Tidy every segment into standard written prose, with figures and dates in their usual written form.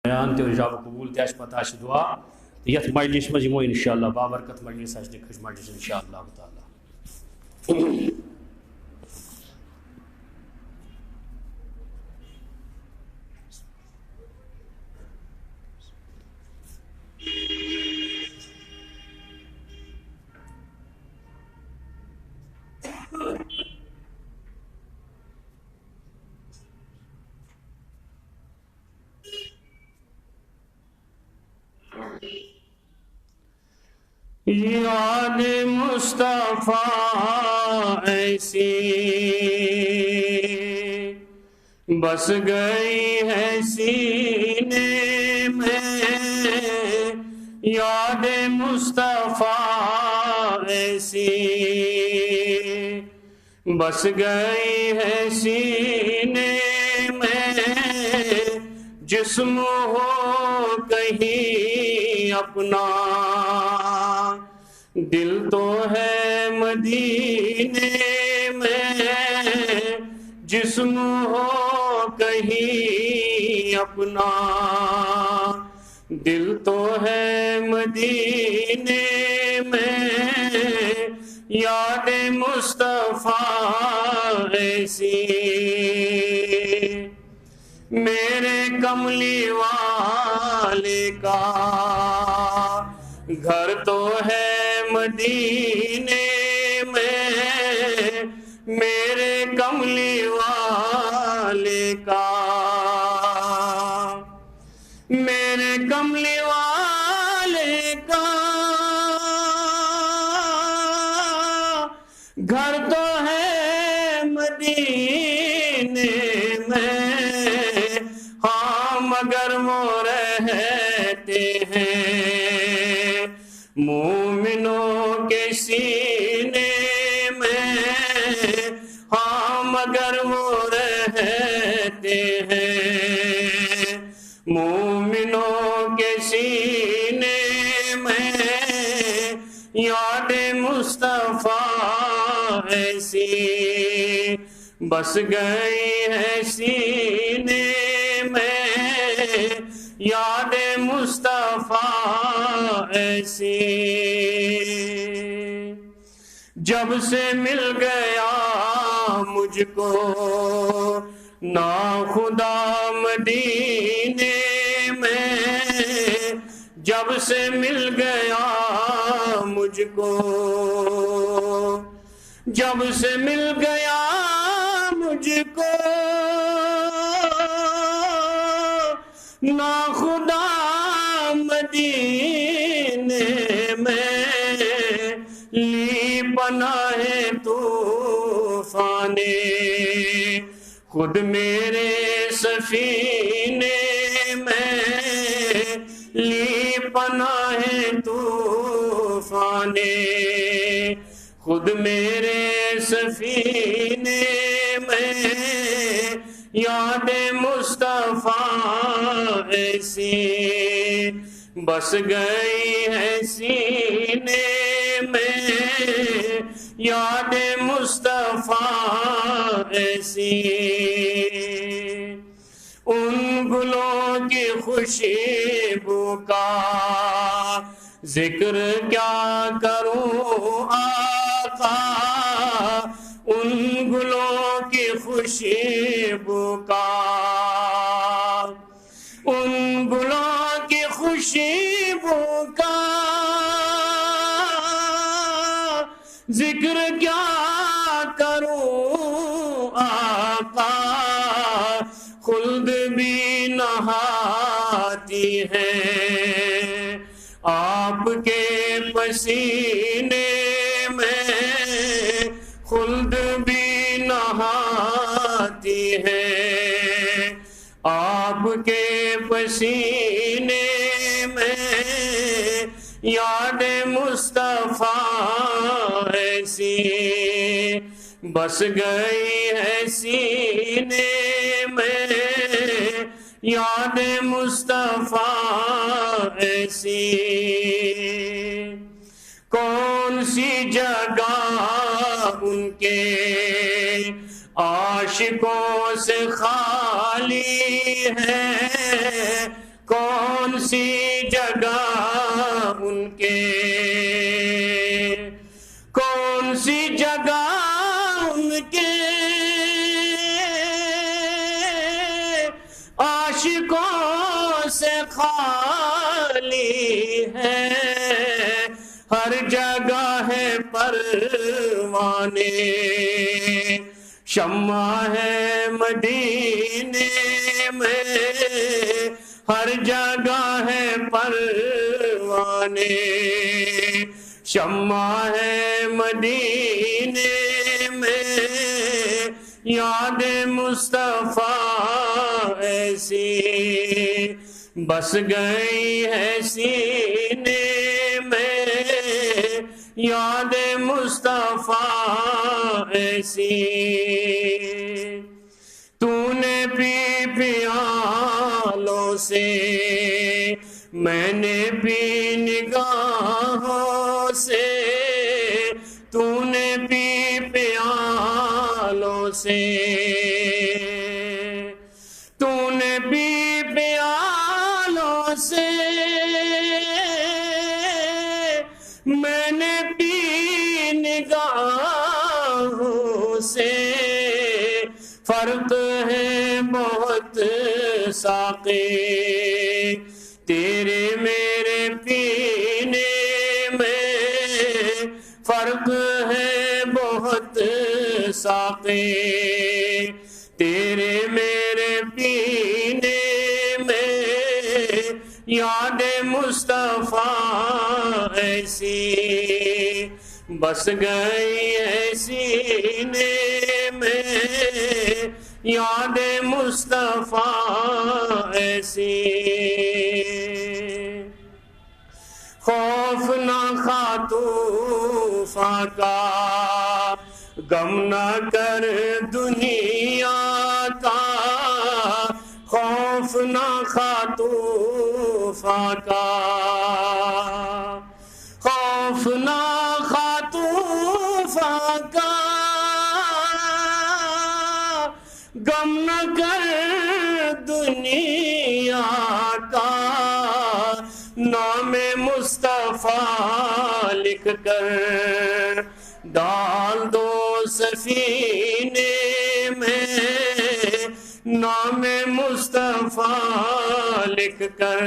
بیان تے اجاب قبول تے پتہ دعا یت مجلس مز یمو انشاءاللہ بابرکت مجلس خوش مجلس انشاءاللہ تعالی. یاد مصطفیٰ ایسی بس گئی ہے سینے میں، یاد مصطفیٰ ایسی بس گئی ہے سینے میں، جسم ہو کہیں اپنا دل تو ہے مدینے میں، جسم ہو کہیں اپنا دل تو ہے مدینے میں، یاد مصطفیٰ ایسی میرے کملی والے کا گھر تو ہے مدینے میں، میرے کملی والے کا، میرے کملی والے کا گھر تو ہے مدینے میں، ہاں مگر وہ رہتے ہیں مومنوں کے سینے میں، ہاں مگر وہ رہتے ہیں مومنوں کے سینے میں، یاد مصطفیٰ ایسی بس گئی ہے سینے میں، یاد مصطفیٰ ایسی جب سے مل گیا مجھ کو ناخدا مدینے میں، جب سے مل گیا مجھ کو، جب سے مل گیا مجھ کو ناخدا مدینے میں، لی پناہ طوفان خود میرے سفینے میں، لی پناہ طوفان خود میرے سفینے میں، یاد مصطفیٰ ایسی بس گئی ہے سینے میں، یاد مصطفیٰ ایسی ان گلوں کی خوشبو کا ذکر کیا کروں آقا، ان گلوں کی خوشبو کا، ان گلوں کی خوشبو کا ذکر کیا کروں آقا، خلد بھی نہاتی ہے آپ کے پسینے میں، خلد بھی نہاتی ہے آپ کے پسینے میں، یاد مصطفیٰ ایسی بس گئی ہے سینے میں، یاد مصطفیٰ ایسی کون سی جگہ ان کے عاشقوں سے خالی ہے، کون سی جگہ ان کے، کون سی جگہ ان کے عاشقوں سے خالی ہے، ہر جگہ ہے پروانے، شمع ہے مدینے میں، ہر جگہ ہے پروانے، شمع ہے مدینے میں، یاد مصطفیٰ ایسی بس گئی ہے سینے میں، یاد مصطفیٰ ایسی تو نے پی پیالوں سے، میں نے پی نگاہوں سے، تو نے پی پیالوں سے، تو نے پی پیالوں سے، میں نے پی نگاہوں سے، فرق ہے بہت ساقی تیرے میرے پینے میں، فرق ہے بہت ساقی تیرے میرے پینے میں، یاد مصطفیٰ ایسی بس گئی ہے سینے میں، یاد مصطفیٰ ایسی خوف نہ کھا طوفاں کا، غم نہ کر دنیا کا، خوف نہ کھا طوفاں کا، خوف نہ کھا طوفاں کا، غم نہ کر دنیا کا، نام مصطفیٰ لکھ کر ڈال دو سفینے میں، نام مصطفیٰ لکھ کر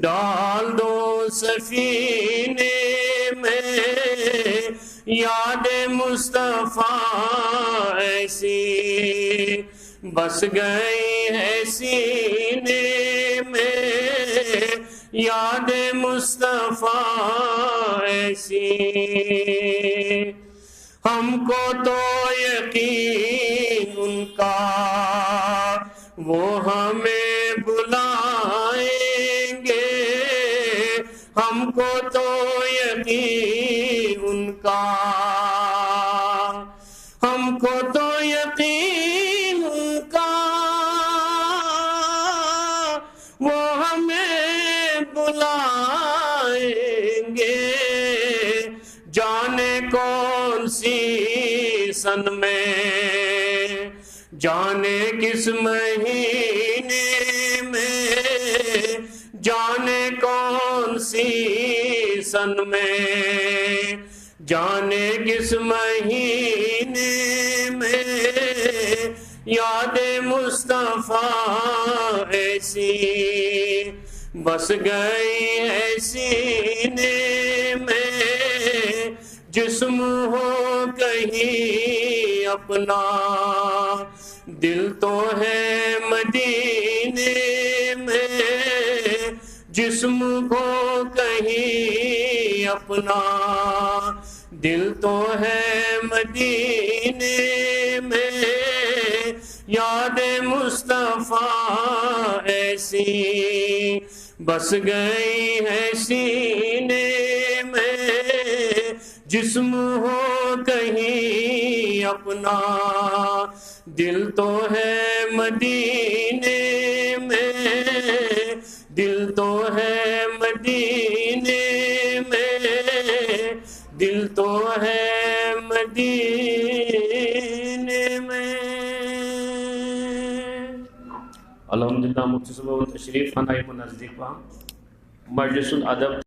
ڈال دو سفینے میں، یاد مصطفیٰ ایسی بس گئی ہے سینے میں، یاد مصطفیٰ ایسی ہم کو تو یقین ان کا، وہ ہمیں بلائیں گے، ہم کو تو یقین ان کا، ہم کو تو یقین ان کا، وہ ہمیں بلائیں گے، جانے کون سی سن میں، جانے کس مہینے میں، جانے کون سی سن میں، جانے کس مہینے میں، یاد مصطفیٰ ایسی بس گئی ہے سینے میں، جسم ہو کہیں اپنا دل تو ہے مدینے میں، جسم کو کہیں اپنا دل تو ہے مدینے میں، یاد مصطفیٰ ایسی بس گئی ہے سینے میں، جسم ہو کہیں اپنا دل تو ہے مدینے میں، دل تو ہے مدینے میں، دل تو ہے مدینے میں۔ الحمدللہ جناب مفتی صاحب تشریف آنائے نزدیک پہم مجلس الادب